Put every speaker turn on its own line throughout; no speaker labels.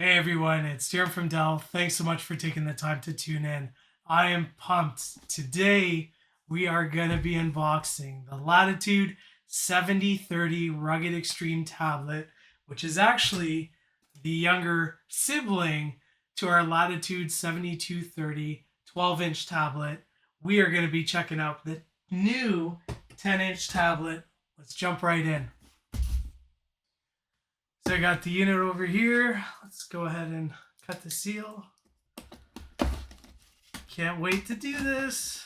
Hey everyone, it's Darren from Dell. Thanks so much for taking the time to tune in. I am pumped. Today we are going to be unboxing the Latitude 7030 Rugged Extreme tablet, which is actually the younger sibling to our Latitude 7230 12-inch tablet. We are going to be checking out the new 10-inch tablet. Let's jump right in. So I got the unit over here. Let's go ahead and cut the seal. Can't wait to do this.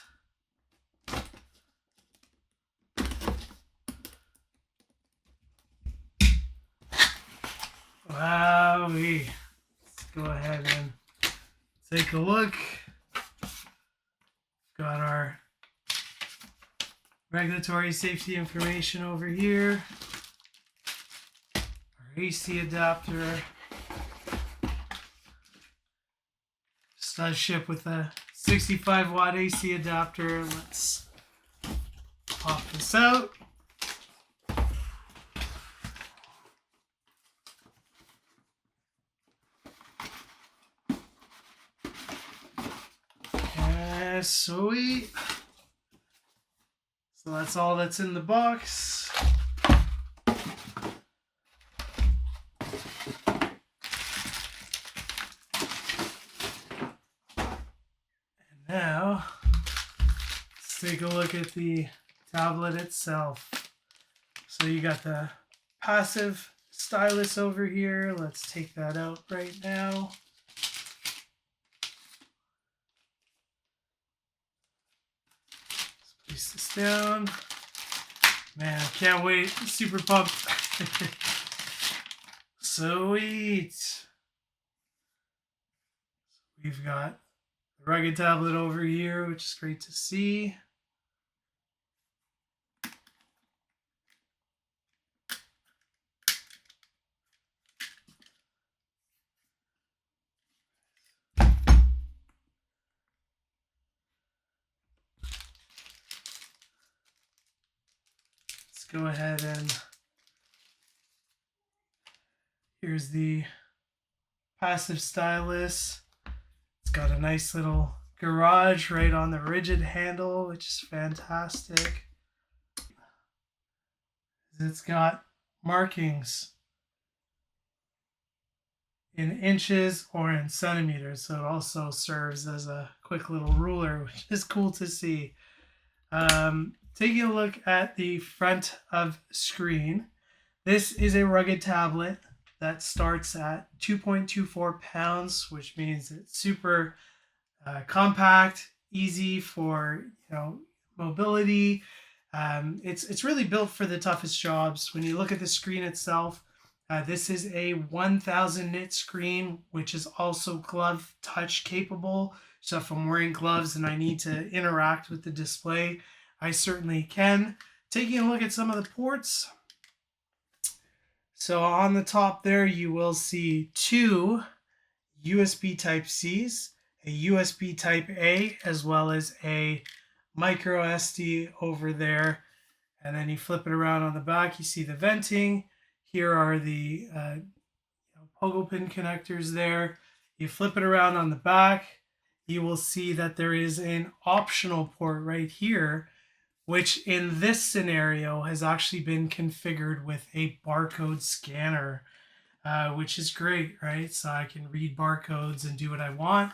Wowee. Let's go ahead and take a look. Got our regulatory safety information over here. AC adapter. This does ship with a 65 watt AC adapter. Let's pop this out. Sweet. So that's all that's in the box. Now, let's take a look at the tablet itself. So you got the passive stylus over here. Let's take that out right now. Let's place this down. Man, I can't wait. Super pumped. Sweet. We've got the rugged tablet over here, which is great to see. Let's go ahead and here's the passive stylus. It's got a nice little garage right on the rigid handle, which is fantastic. It's got markings in inches or in centimeters, so it also serves as a quick little ruler, which is cool to see. Taking a look at the front of screen, this is a rugged tablet that starts at 2.24 pounds, which means it's super compact, easy for mobility. It's really built for the toughest jobs. When you look at the screen itself, this is a 1000 nit screen, which is also glove touch capable. So if I'm wearing gloves and I need to interact with the display, I certainly can. Taking a look at some of the ports. So on the top there, you will see two USB Type-Cs, a USB Type-A, as well as a microSD over there. And then you flip it around on the back, you see the venting. Here are the POGO pin connectors there. You flip it around on the back, you will see that there is an optional port right here, which in this scenario has actually been configured with a barcode scanner, which is great, right? So I can read barcodes and do what I want.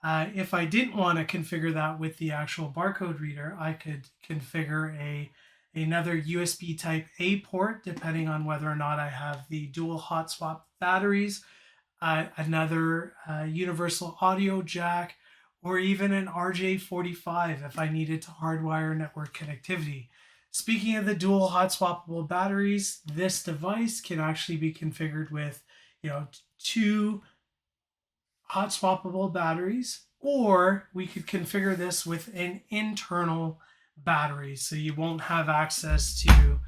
If I didn't want to configure that with the actual barcode reader, I could configure another USB Type A port, depending on whether or not I have the dual hot swap batteries, another universal audio jack, or even an RJ45 if I needed to hardwire network connectivity. Speaking of the dual hot swappable batteries, this device can actually be configured with, two hot swappable batteries, or we could configure this with an internal battery, so you won't have access to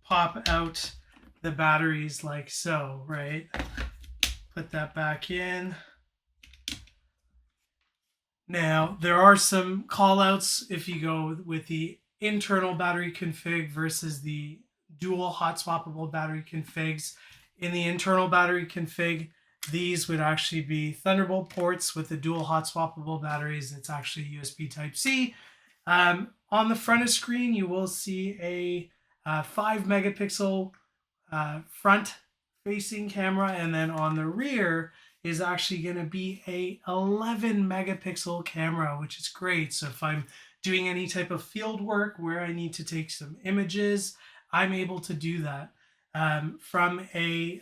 pop out the batteries like so, right? Put that back in. Now, there are some callouts if you go with the internal battery config versus the dual hot swappable battery configs. In the internal battery config, these would actually be Thunderbolt ports with the dual hot swappable batteries. It's actually USB Type-C. On the front of screen, you will see a 5 megapixel front facing camera, and then on the rear is actually going to be a 11 megapixel camera, which is great. So if I'm doing any type of field work where I need to take some images, I'm able to do that. From a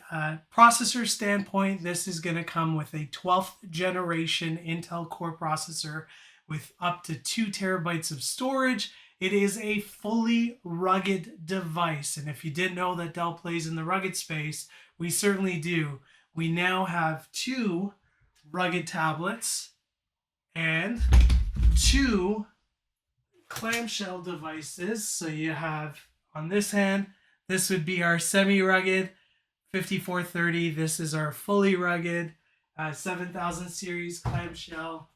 processor standpoint, this is going to come with a 12th generation Intel Core processor with up to 2 terabytes of storage. It is a fully rugged device. And if you didn't know that Dell plays in the rugged space, we certainly do. We now have 2 rugged tablets and 2 clamshell devices. So you have on this hand, this would be our semi-rugged 5430. This is our fully rugged 7000 series clamshell.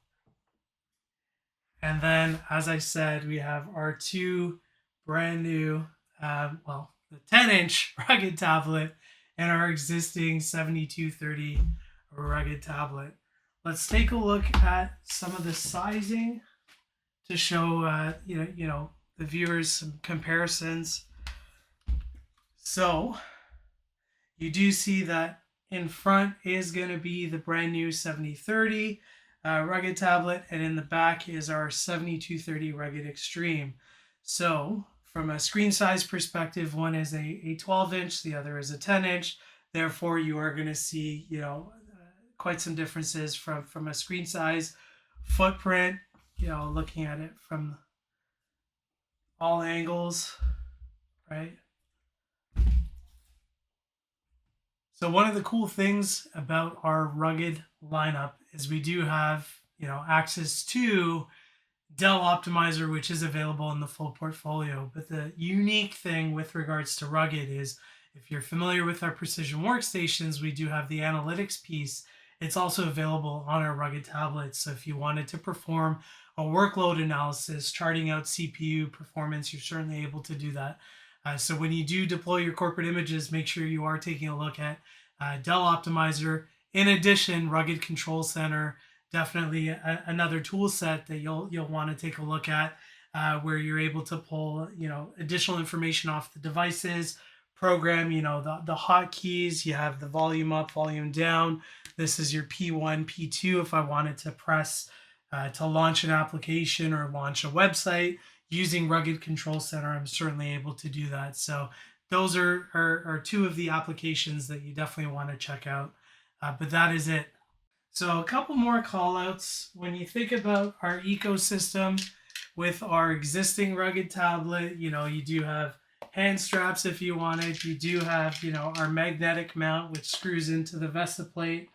And then, as I said, we have our 2 brand new, the 10-inch rugged tablet and our existing 7230 rugged tablet. Let's take a look at some of the sizing to show the viewers some comparisons. So you do see that in front is going to be the brand new 7030 rugged tablet, and in the back is our 7230 rugged extreme. So from a screen size perspective, one is a 12-inch, the other is a 10-inch. Therefore, you are going to see quite some differences from a screen size, footprint, looking at it from all angles, right? So one of the cool things about our rugged lineup is we do have, access to Dell Optimizer, which is available in the full portfolio. But the unique thing with regards to rugged is, if you're familiar with our precision workstations, we do have the analytics piece. It's also available on our rugged tablets. So if you wanted to perform a workload analysis, charting out CPU performance, you're certainly able to do that. So when you do deploy your corporate images, make sure you are taking a look at Dell Optimizer. In addition, Rugged Control Center, definitely another tool set that you'll want to take a look at, where you're able to pull additional information off the devices, program the hotkeys. You have the volume up, volume down. This is your P1, P2 if I wanted to press to launch an application or launch a website. Using Rugged Control Center, I'm certainly able to do that. So those are 2 of the applications that you definitely want to check out. But that is it. So a couple more call outs. When you think about our ecosystem with our existing rugged tablet, you do have hand straps if you wanted. You do have, our magnetic mount, which screws into the VESA plate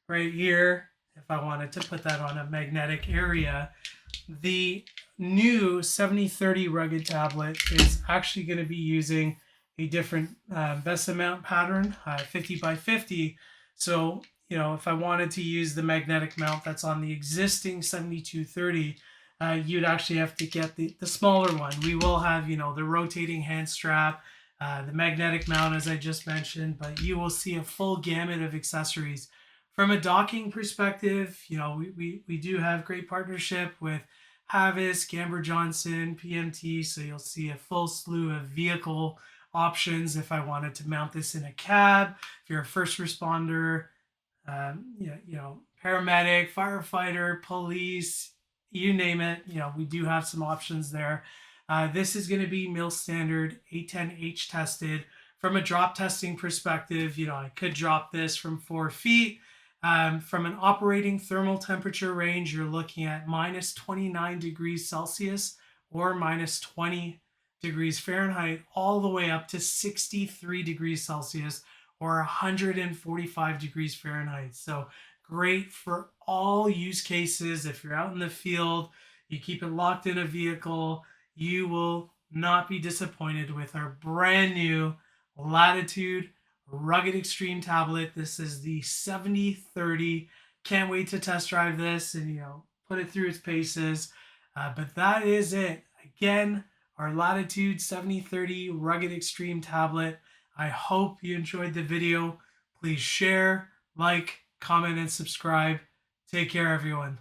right here. If I wanted to put that on a magnetic area, the new 7030 rugged tablet is actually going to be using a different VESA mount pattern, 50 by 50. So, if I wanted to use the magnetic mount that's on the existing 7230, you'd actually have to get the smaller one. We will have, the rotating hand strap, the magnetic mount, as I just mentioned, but you will see a full gamut of accessories. From a docking perspective, we do have great partnership with HAVIS, Gamber Johnson, PMT, so you'll see a full slew of vehicle options if I wanted to mount this in a cab. If you're a first responder, paramedic, firefighter, police, you name it, we do have some options there. This is going to be mil standard 810H tested. From a drop testing perspective, I could drop this from 4 feet. From an operating thermal temperature range, you're looking at minus 29 degrees Celsius or minus 20 degrees Fahrenheit, all the way up to 63 degrees Celsius or 145 degrees Fahrenheit. So great for all use cases. If you're out in the field, you keep it locked in a vehicle, you will not be disappointed with our brand new Latitude Rugged Extreme tablet. This is the 7030. Can't wait to test drive this and put it through its paces. But that is it. Again, our Latitude 7030 Rugged Extreme tablet. I hope you enjoyed the video. Please share, like, comment, and subscribe. Take care, everyone.